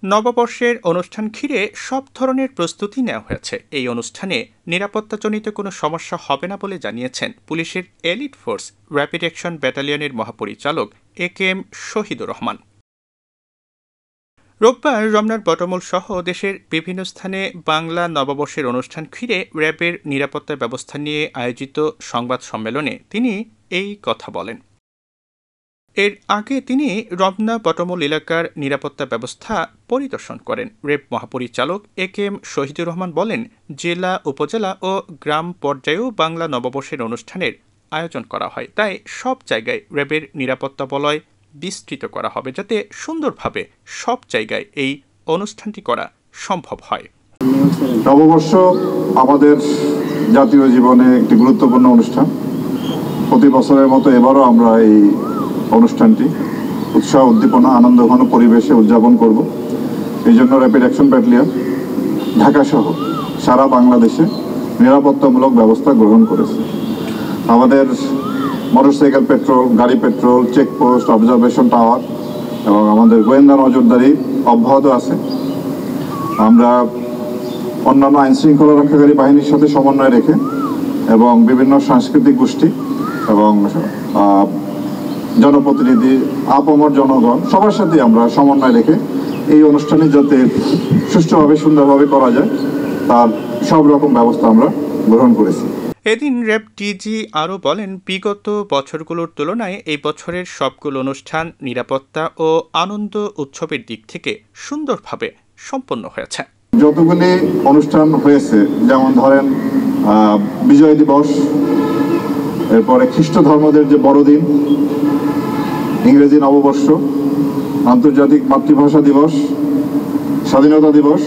নববর্ষের অনুষ্ঠান ঘিরে সব ধরনের প্রস্তুতি নেওয়া হয়েছে। এই অনুষ্ঠানে নিরাপত্তাজনিত কোনো সমস্যা হবে না বলে জানিয়েছেন পুলিশের এলিট ফোর্স র্যাপিড অ্যাকশন ব্যাটালিয়নের মহাপরিচালক একেএম শহীদুর রহমান। রোববার রমনার বটমূল সহ দেশের বিভিন্ন স্থানে বাংলা নববর্ষের অনুষ্ঠান ঘিরে র্যাবের নিরাপত্তা ব্যবস্থা নিয়ে আয়োজিত সংবাদ সম্মেলনে তিনি এই কথা বলেন। এর আগে তিনি রমনা বটমূল এলাকার নিরাপত্তা ব্যবস্থা পরিদর্শন করেন। র্যাব মহাপরিচালক একেএম শহীদুর রহমান বলেন, জেলা, উপজেলা ও গ্রাম পর্যায়েও বাংলা নববর্ষের অনুষ্ঠানের আয়োজন করা হয়। তাই সব জায়গায় র্যাবের নিরাপত্তা বলয় বিস্তৃত করা হবে, যাতে সুন্দরভাবে সব জায়গায় এই অনুষ্ঠানটি করা সম্ভব হয়। নববর্ষ আমাদের জাতীয় জীবনে একটি গুরুত্বপূর্ণ অনুষ্ঠান। প্রতি বছরের মতো এবারও আমরা এই অনুষ্ঠানটি উৎসাহ, উদ্দীপনা, আনন্দঘন পরিবেশে উদযাপন করব। এই জন্য র্যাপিড অ্যাকশন ব্যাটালিয়ন ঢাকা সহ সারা বাংলাদেশে নিরাপত্তামূলক ব্যবস্থা গ্রহণ করেছে। আমাদের মোটরসাইকেল পেট্রোল, গাড়ি পেট্রোল, চেকপোস্ট, অবজারভেশন টাওয়ার এবং আমাদের গোয়েন্দা নজরদারি অব্যাহত আছে। আমরা অন্যান্য আইনশৃঙ্খলা রক্ষাকারী বাহিনীর সাথে সমন্বয় রেখে এবং বিভিন্ন সাংস্কৃতিক গোষ্ঠী এবং জনপ্রতিনিধি, আপামর জনগণ সবার সাথে আমরা সমন্বয় রেখে এই অনুষ্ঠানে যাতে সুষ্ঠুভাবে, সুন্দরভাবে করা যায় তার সব রকম ব্যবস্থা আমরা গ্রহণ করেছি। এদিন র্যাব ডিজি আরও বলেন, বিগত বছরগুলোর তুলনায় এই বছরের সবগুলো অনুষ্ঠান নিরাপত্তা ও আনন্দ উৎসবের দিক থেকে সুন্দরভাবে সম্পন্ন হয়েছে। যতগুলি অনুষ্ঠান হয়েছে, যেমন ধরেন বিজয় দিবস, এরপরে খ্রিস্ট ধর্মদের যে বড়দিন, ইংরেজি নববর্ষ, আন্তর্জাতিক মাতৃভাষা দিবস, স্বাধীনতা দিবস,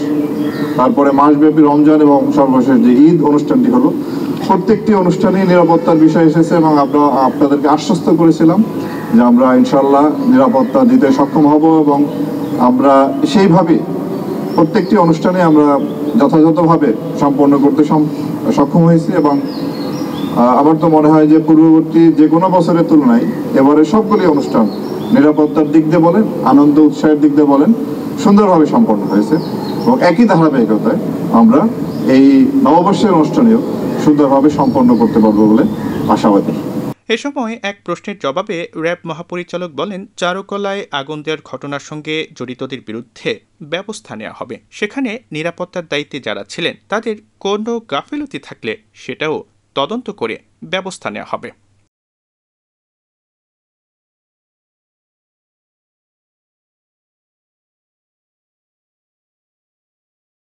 তারপরে মাসব্যাপী রমজান এবং সর্বশেষ যে ঈদ অনুষ্ঠানটি হলো, প্রত্যেকটি অনুষ্ঠানে নিরাপত্তার বিষয় এসেছে এবং আমরা আপনাদেরকে আশ্বস্ত করেছিলাম যে আমরা ইনশাল্লাহ নিরাপত্তা দিতে সক্ষম হব এবং আমরা সেইভাবে প্রত্যেকটি অনুষ্ঠানে আমরা যথাযথভাবে সম্পন্ন করতে সক্ষম হয়েছি। এবং আমার তো মনে হয় যে পূর্ববর্তী যে কোনো বছরের তুলনায় এবারে সবগুলি অনুষ্ঠান নিরাপত্তার দিক দিয়ে বলেন, আনন্দ উৎসাহের দিক দিয়ে বলেন, সুন্দরভাবে সম্পন্ন হয়েছে এবং একই ধারাবাহিকতায় আমরা এই নববর্ষের অনুষ্ঠানেও সুন্দরভাবে সম্পন্ন করতে পারবো বলে আশাবাদী। এ সময় এক প্রশ্নের জবাবে র্যাব মহাপরিচালক বলেন, চারুকলায় আগুন দেওয়ার ঘটনার সঙ্গে জড়িতদের বিরুদ্ধে ব্যবস্থা নেওয়া হবে। সেখানে নিরাপত্তার দায়িত্বে যারা ছিলেন তাদের কোনো গাফিলতি থাকলে সেটাও তদন্ত করে ব্যবস্থা নেওয়া হবে।